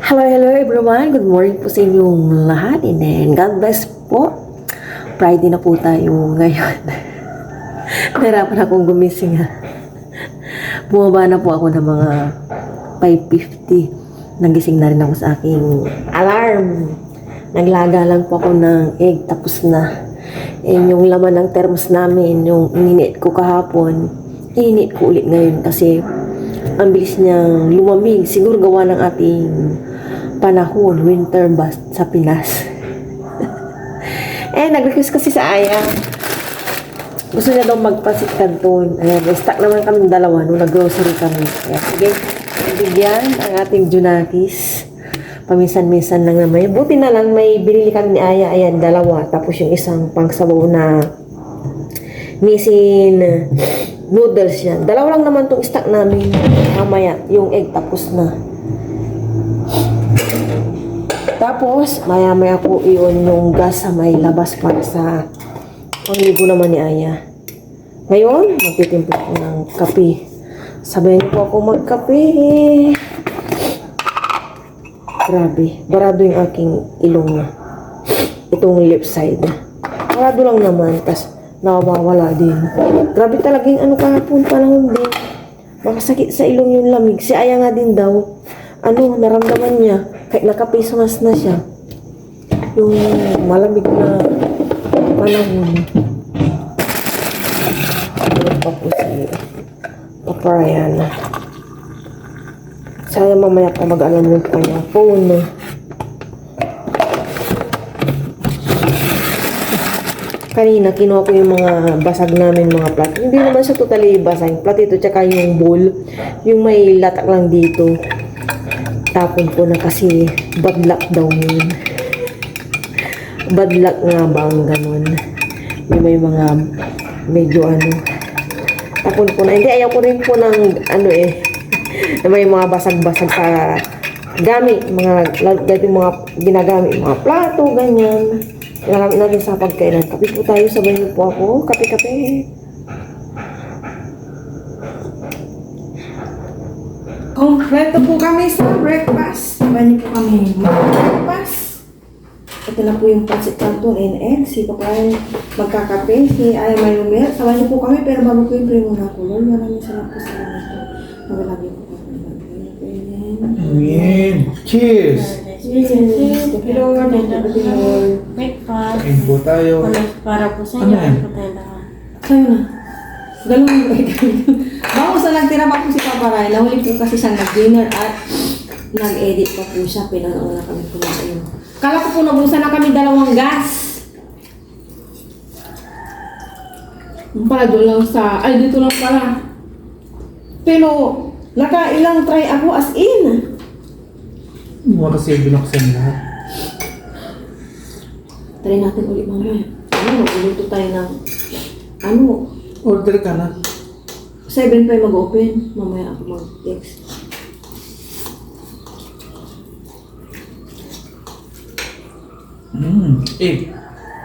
Hello everyone. Good morning po sa inyong lahat. And then, God bless po. Friday na po tayo ngayon. Nahirapan akong gumising ha. Bumaba na po ako ng mga 5:50. Nagising na rin ako sa aking alarm. Naglaga lang po ako ng egg. Tapos na. And yung laman ng thermos namin, yung ininit ko kahapon, ininit ko ulit ngayon kasi ang bilis niyang lumamig. Siguro gawa ng ating panahon, winter ba sa Pinas. Nag-request kasi sa Aya. Gusto niya daw magpasit kanton. Ayan, stock naman kami dalawa nung nag-grocery kami. Ayan, sige, bigyan ang ating Junakis. Paminsan-minsan lang naman. Buti na lang may binili kami ni Aya. Ayan, dalawa. Tapos yung isang pangsabaw na misin noodles yan. Dalawa lang naman itong stock namin. Mamaya, yung egg tapos na. Tapos, maya-maya po iyon yung gas sa may labas para sa pangligo naman ni Aya. Ngayon, magtitimpla ko ng kape. Sabayan niyo po ako magkape. Grabe, barado yung aking ilong na. Itong left side. Barado lang naman, tas nawawala din. Grabe talaga yung kahapon panahon din. Makasakit sa ilong yung lamig. Si Aya nga din daw, naramdaman niya. Kahit naka-face mask na siya. Yung malamig na panahon. Ano pa po si Papa Ryan. Sayang mamaya pa mag-alam yung kanyang phone. Kanina, kinuha ko yung mga basag namin, mga plato. Hindi naman siya totally basag. Platito, tsaka yung bowl. Yung may latak lang dito. Tapon ko na kasi bad luck daw yun. Bad luck nga ba ang ganun? May mga medyo tapon ko na. Hindi, ayaw ko rin po ng na may mga basag-basag sa gamit. Mga ginagamit. Mga plato, ganyan. Ginagamit natin sa pagkainan. Kape po tayo. Sabay niyo po ako. Kape-kape. Kompleto po kami sa breakfast. Sabay niyo po kami mag-breakfast. Ito na po yung pancit canton and eggs. Si Papa magkakape. Si Aya may umil. Sabay niyo po kami. Pero bago ko yung primo na kulol. Maraming salamat po sa mga ito. Magalagi po kami. Amen. Cheers! Cheers! Hello, Breakfast. Kain po tayo. Para po sa Ano inyo. yan? Ano po tayo lahat? Sa'yo na. Galawin ko kayo. Bago sa nagtira pa po si Papa Ray. Nahuli po kasi siyang nag-dinner at nag-edit pa po siya. Pinanoon na kami kumain. Kala ko po nabusan na kami dalawang gas. Yung pala doon lang sa... Ay, dito lang pala. Pero, nakailang try ako as in. Hindi mo kasi binuksan lahat. Try natin ulit mamaya. Magluto tayo ng... Order ka na. 7 pa yung mag-open. Mamaya ako mag-text. Egg.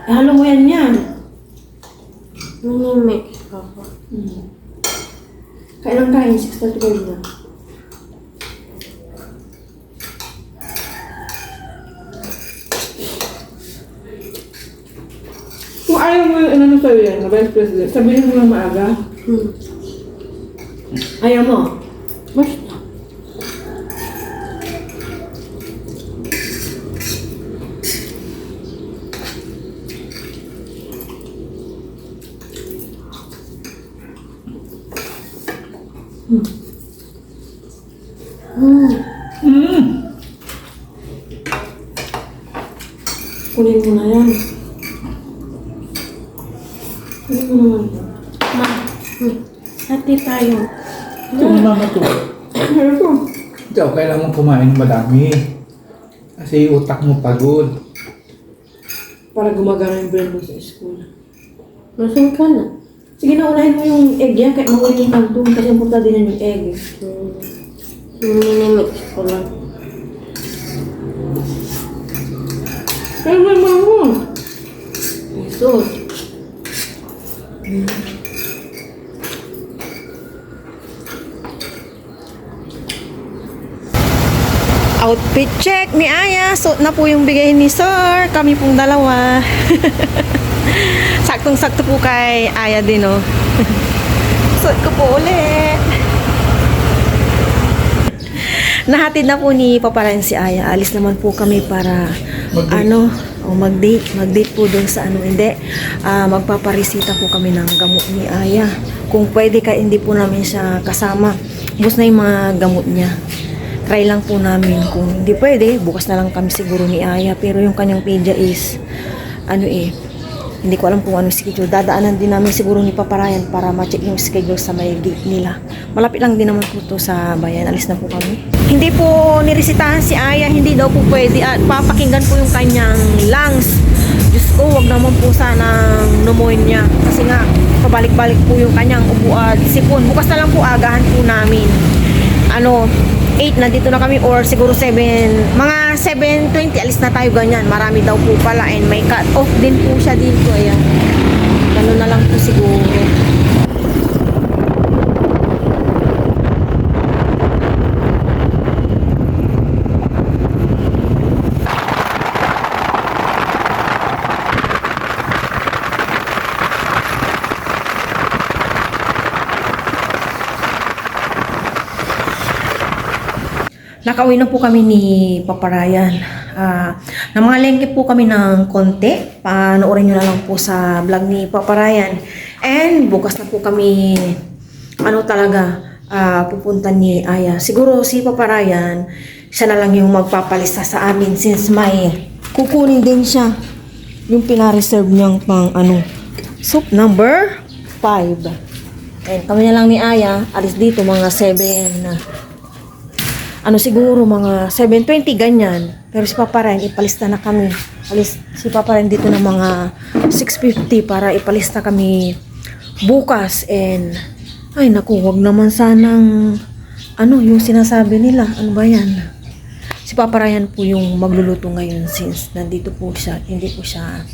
Halo mo yan yan. Minimix pa po. Kailan kain? 6:30 na. Kung ayaw mo yung ano sa'yo yan, na Vice President, sabihin mo lang maaga. Ayaw mo? Basta. Kunin mo na yan. Kunin mo naman ito. Ma. Hati tayo. Ito na mama to. Ano to? Ikaw, kailangan kumain madami. Kasi utak mo pagod. Para gumagana yung brain mo sa school. Nasaan ka na? Sige na, unahin mo yung egg yan kahit mahuli yung kanto. Kasi importante din yung egg. Minimix ko lang. Pero may mo. Jesus. Outfit check ni Aya. Suot na po yung bigay ni Sir. Kami pong dalawa. Saktong-sakto po kay Aya din, oh. Suot ko po ulit. Nahatid na po ni Papa Ryan si Aya. Alis naman po kami para Mag-date. mag-date po doon sa hindi. Magpaparisita po kami ng gamot ni Aya. Kung pwede ka, hindi po namin siya kasama. Ubus na yung mga gamot niya. Try lang po namin. Kung hindi pwede, bukas na lang kami siguro ni Aya. Pero yung kanyang pedia is, hindi ko alam kung anong schedule. Dadaanan din namin siguro ni Papa Ryan para ma-check yung schedule sa may gate nila. Malapit lang din naman po to sa bayan. Alis na po kami. Hindi po niresitahan si Aya. Hindi daw po pwede. At papakinggan po yung kanyang lungs. Diyos ko, wag naman po sanang pneumonia. Kasi nga, pabalik-balik po yung kanyang ubo at sipon. Bukas na lang po agahan po namin. 8 nandito na kami or siguro 7, mga 7:20 alis na tayo ganyan. Marami daw po pala and may cut off din po siya dito. Ayan. Ganun na lang po siguro. Nakauwi na po kami ni Papa Ryan. Na mga lengke po kami ng konti. Panoorin nyo na lang po sa vlog ni Papa Ryan. And bukas na po kami pupunta ni Aya. Siguro si Papa Ryan, siya na lang yung magpapalista sa amin since may kukunin din siya yung pinareserve niyang pang soup number 5. And kami na lang ni Aya, alis dito mga 7 siguro mga 7:20 ganyan. Pero si Papa Ryan, ipalista na kami. Si Papa Ryan dito ng mga 6:50 para ipalista kami bukas. And ay naku, wag naman sanang yung sinasabi nila. Ano ba yan? Si Papa Ryan po yung magluluto ngayon since nandito po siya. Hindi po siya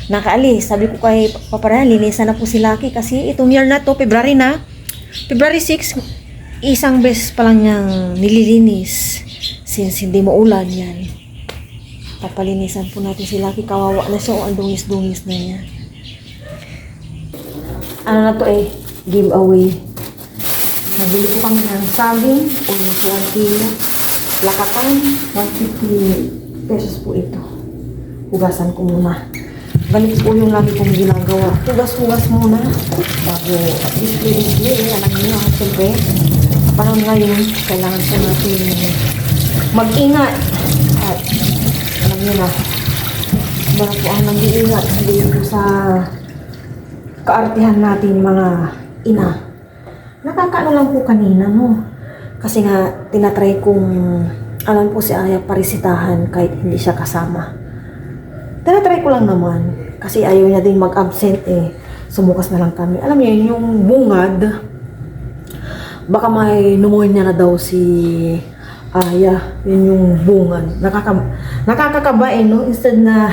nakaalis. Sabi ko kay Papa Ryan, linisan na po si Lucky kasi itong year na to, February 6, isang beses pa lang niyang nililinis since hindi maulan yan. Papalinisan po natin si Lucky. Kawawa na siya o ang dungis-dungis na niya. Giveaway. Nabili ko kami ng saging o yung 1 kilo. Lakatan, 150 pesos po ito. Hugasan ko muna. Ganito po yung lagi kong ginagawa. Hugas-hugas muna bago display. Alam niyo, siyempre parang ngayon kailangan po natin mag-ingat at alam niyo na ba po ang nag-iingat dito sa kaartihan natin mga ina. Nakakaano lang po kanina kasi nga tinatry kong alam po si Aya parisitahan kahit hindi siya kasama. Tinatry ko lang naman kasi ayaw niya din mag-absent sumukas na lang kami. Alam niyo yung bungad, baka may pneumonia na daw si Aya. Yun yung bungad. Nakakakabain, instead na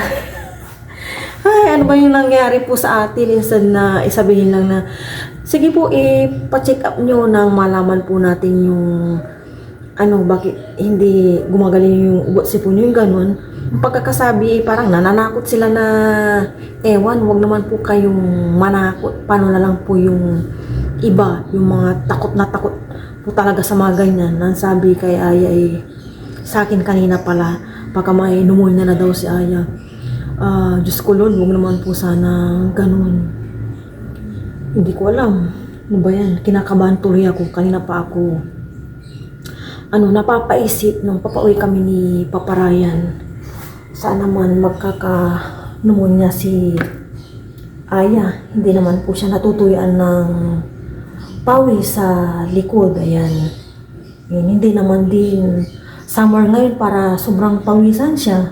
ay, ano ba yung nangyari po sa atin, instead na isabihin lang na sige po, ipa-check up nyo nang malaman po natin yung bakit hindi gumagaling yung ugot sipon nyo, yung ganun. Ang pagkakasabi, parang nananakot sila na ewan, wag naman po kayong manakot. Paano na lang po yung iba, yung mga takot na takot po talaga sa mga ganyan. Nang sabi kay Aya sa akin kanina pala, baka may pneumonia na daw si Aya. Diyos ko Lord, huwag naman po sana ganun. Hindi ko alam. Ano ba yan? Kinakabahan tuloy ako. Kanina pa ako napapaisip nung papauwi kami ni Papa Ryan. Saan naman magkaka-pneumonia si Aya. Hindi naman po siya natutuyan ng pawis sa likod. Ayan. Hindi naman din summer ngayon para sobrang pawisan siya.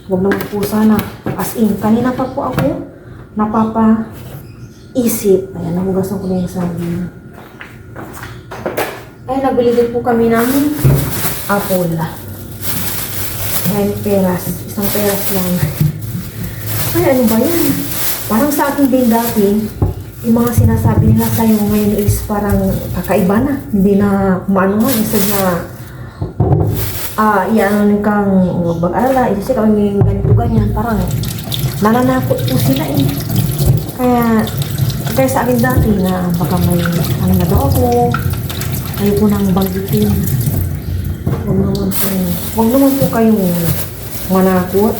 Huwag naman po sana. As in, kanina pa po ako napapaisip. Ayan, nahugasan ko na yung sabi. Ay, nagbili din po kami ng apple. 9 peras. Isang peras lang. Ay, ano ba yan? Parang sa akin din dati, yung mga sinasabi nila sa'yo ngayon is parang kakaiba na. Hindi na kumano mo. Instead na iyan kang mag-alala, kasi kami ganito ganyan, parang nananakot po sila eh. Kaya sa akin dati na baka may ano na daw ako, ayoko nang banggitin. Huwag naman po kayong manakot.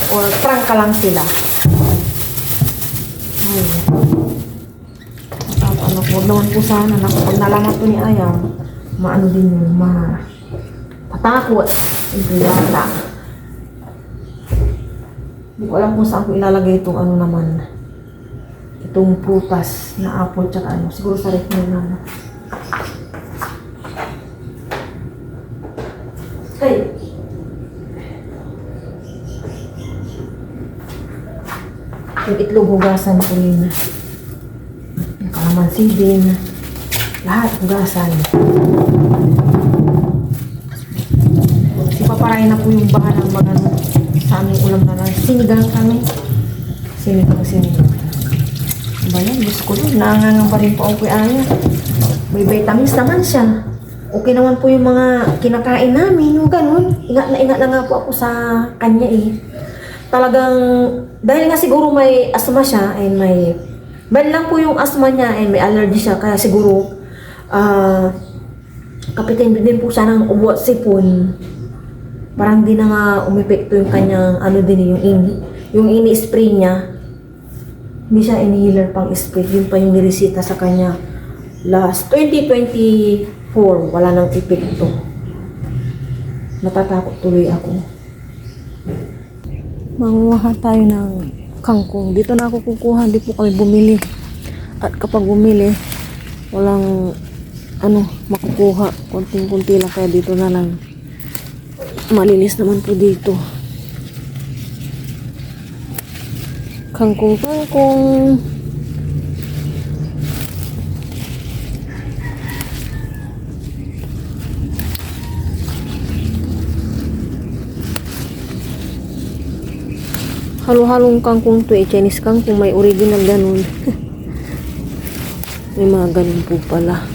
Or prank ka lang sila. Ay. Ano, huwag naman po sana na kapag nalaman po ni Ayaw, maano din yun, matakot. Hindi yata. Hindi ko alam kung saan ko ilalagay itong ano naman. Itong prutas na apple tsaka ano. Siguro sa ref na ano. Ay! Yung itlog hugasan ko yun. Yung kalamansi din. Lahat hugasan. Si paparay na po yung bahalang magano sa aming ulam na lang. Sinigang kami. Sinigang. Ba yan? Diyos ko doon. Naangangang pa rin po ako kay Aya. May vitamins naman siya. Okay naman po yung mga kinakain namin. Yung ganun. Ingat na nga po ako sa kanya eh. Talagang, dahil nga siguro may asthma siya and may lang po yung asthma niya and may allergy siya. Kaya siguro, kapitin din po siya ng ubo at sipon. Parang di na nga umepekto yung kanyang ano din yung ini-spray niya. Hindi siya inhaler pang spray. Yun pa yung niresita sa kanya last 2024. Wala nang epekto. Natatakot tuloy ako. Manguha tayo ng kangkong. Dito na ako kukuha. Hindi po kami bumili. At kapag bumili, walang makukuha. Konting-kunti lang. Kaya dito na lang. Malinis naman po dito. Kangkong. Halo-halong kangkong to eh. Chinese kangkong. May original ganun. May mga ganun po pala.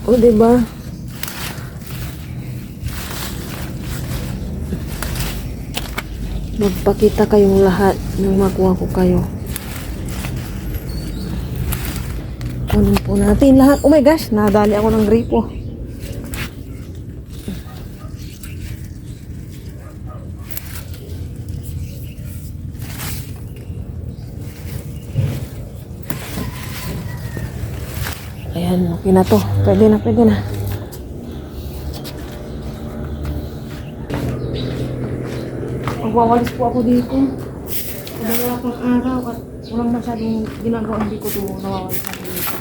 O, diba? Magpakita kayong lahat nang makuha ko kayo. Kunin po natin lahat. Oh my gosh, nadali ako ng gripo. Ayan, okay na to. Pwede na. Magwawalis po ako dito. Wala akong araw at walang masyadong ginagawa. Hindi ko ito nawawalis ako dito.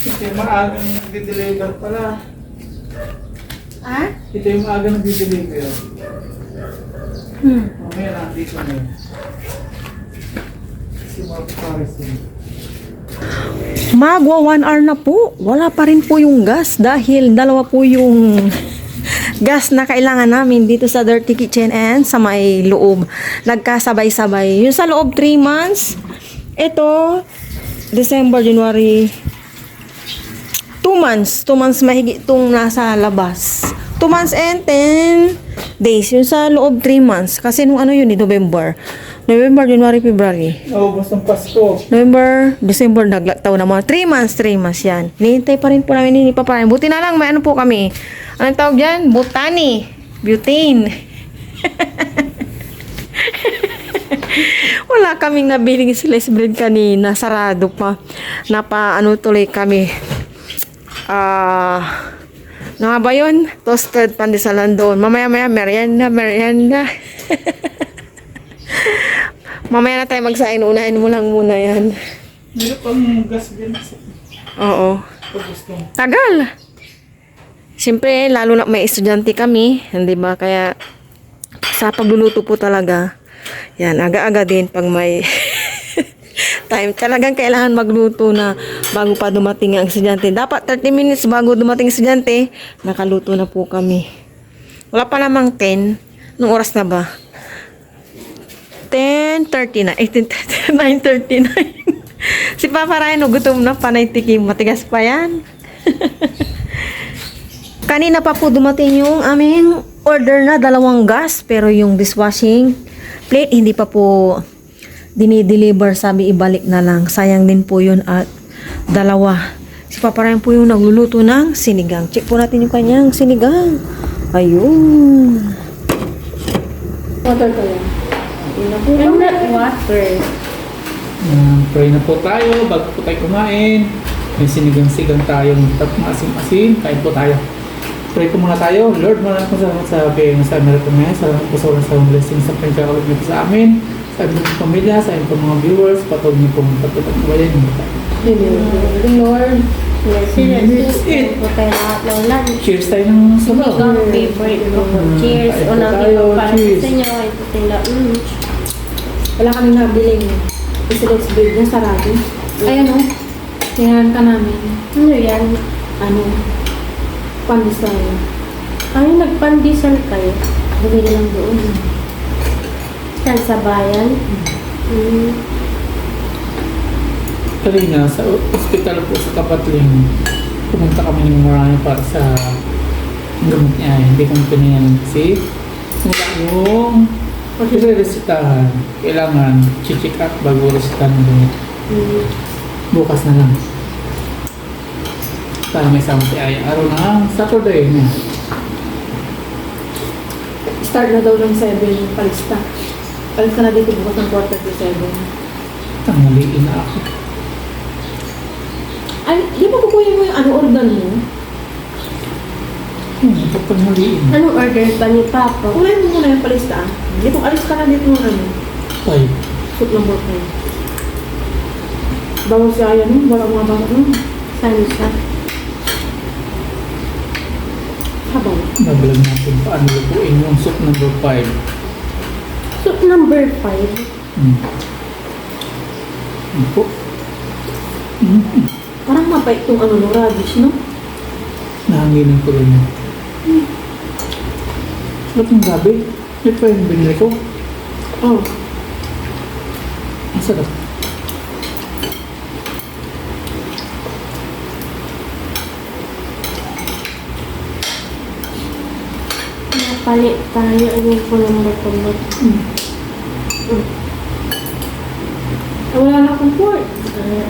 Ito yung maagang nag-deliver pala. Ha? Ito yung maagang nag-deliver. Mamaya na, dito na yun. Si Mark Paris yun. Magwa 1 hour na po. Wala pa rin po yung gas dahil dalawa po yung gas na kailangan namin dito sa Dirty Kitchen and sa may loob. Nagkasabay-sabay. Yung sa loob 3 months, ito, December, January, 2 2 months. 2 months mahigit itong nasa labas. 2 months and 10 days. Yung sa loob 3 months. Kasi nung ano yun November. November, January, February. August ng Pasko. November, December, naglataw na mga 3 months yan. Hinihintay pa rin po namin, hindi pa pa rin. Buti na lang, may ano po kami. Anong tawag dyan? Botany. Butane. Wala kaming nabiling sliced bread kanina. Sarado pa. Ano tuloy kami. Ano nga ba yun? Toasted pandesalan doon. Mamaya-maya, merienda. Mamaya na tayo magsain. Unahin mo lang muna yan. Meron pang gas din. Oo. Pag gusto mo. Tagal. Siyempre, lalo na may estudyante kami. Hindi ba? Kaya, sa pagluluto po talaga, yan, aga-aga din pag may time. Talagang kailangan magluto na bago pa dumating ang estudyante. Dapat 30 minutes bago dumating ang estudyante, nakaluto na po kami. Wala pa namang 10. Nung oras na ba? 10:30 na. 9:39. Si Papa Ryan, gutom na, panay tikim. Matigas pa yan. Kanina pa po dumating yung aming order na 2 gas. Pero yung dishwashing plate, hindi pa po dinideliver. Sabi, ibalik na lang. Sayang din po yun at 2. Si Papa Ryan po yung nagluluto ng sinigang. Check po natin yung kanyang sinigang. Ayun. Water ko yan. I'm not water. Pray na po tayo bago po tayo kumain. May sinigang-sigang tayong maasim-asim. Kain po tayo. Pray po muna tayo. Lord, maraming po salamat sa biyayang sa Amerika ngayon. Salamat po sa walang blessing sa pagkakalit niyo po sa amin. Sa aming pamilya, sa aming mga viewers. Patuloy niyo pong patuloy niyo po. Lord. Yes, yes. Po tayo lahat ng lunch. Cheers tayo ng sabaw. Ikaw, favorite ko po. Cheers. Kain po Unang tayo. ito para Cheers. sa inyo. Ito tayo lunch. Wala kami nabiling sliced bread na sarado. Ayan o. Tingnan ka namin. Ano yan? Ano? Pandesal. Ay, nagpandesal kayo. Bumili lang doon. Yan sa bayan. Kanina, sa ospital po sa Kapatling, pumunta kami ng marami para sa gamot niya. Hindi kami pinayan kasi wala yung resetahan. Kailangan check up bago resetahan ng gamot. Bukas na lang. Para may sampai ay araw na Saturday niya. Start na daw ng 7 yung palista. Palista na dito bukas ng 4:37. Tanghaliin na ako. Ay, di ba kukunin mo yung organ mo? Tanghaliin. Anong order ba ni Papa? Kunin mo muna yung palista. Dito, alis ka na dito ng Ay, soup number 5. Bago siya yan, wala mga baka nun. Saan siya? Habang. nablag natin paano lutuin yung soup number 5. Soup number 5. Ano po? Parang mapait tong no, radish, no? Nahanginan ko rin yun. Ba't yung gabi? Ito pa yung binili ko. Oh. Ang sarap. Napalit tayo. Ano po number 5? Wala na akong pork. Okay.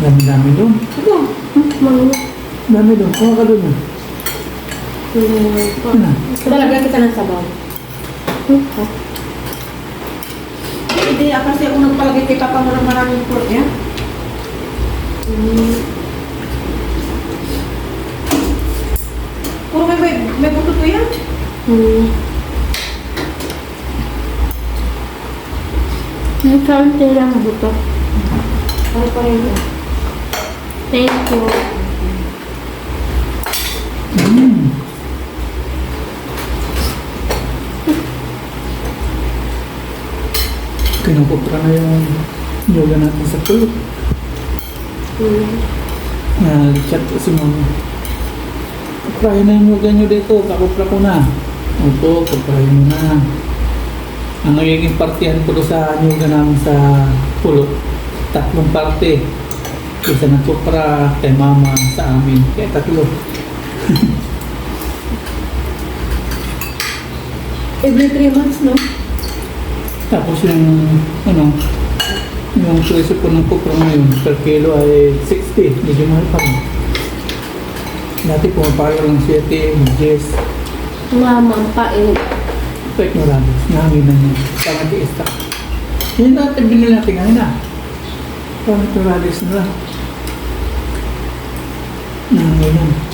Dami-dami doon. Ito. Mga Dami doon. Kuha ka doon. po. Ano? Talagyan kita ng sabaw. Hindi, kasi ako nagpalagay kay Papa mo ng maraming pork, yan. Puro may buto to yan. May kaunti lang buto. Ano pa rin yan? Thank you. Kinukutra na yung yoga natin sa tulog. Chat ko si mama. Kuprahin na yung yoga nyo dito. Kakupra ko na. Opo, kuprahin mo na. Ang nagiging partihan ko doon sa yoga namin sa pulo. 3 parte. Isa ng tupra kay mama sa amin. Kaya tatlo. Every 3 months, no? Tapos yung presyo po ng kupra ngayon per kilo ay 60. Medyo mahal pa rin. Dati pumapalo lang 7, 10. Mamang pain. Pwede mo lang. Nahanginan niya. Tama di ista. Yan natin binili natin ngayon na. Parang naturalis na lang. Nahanginan.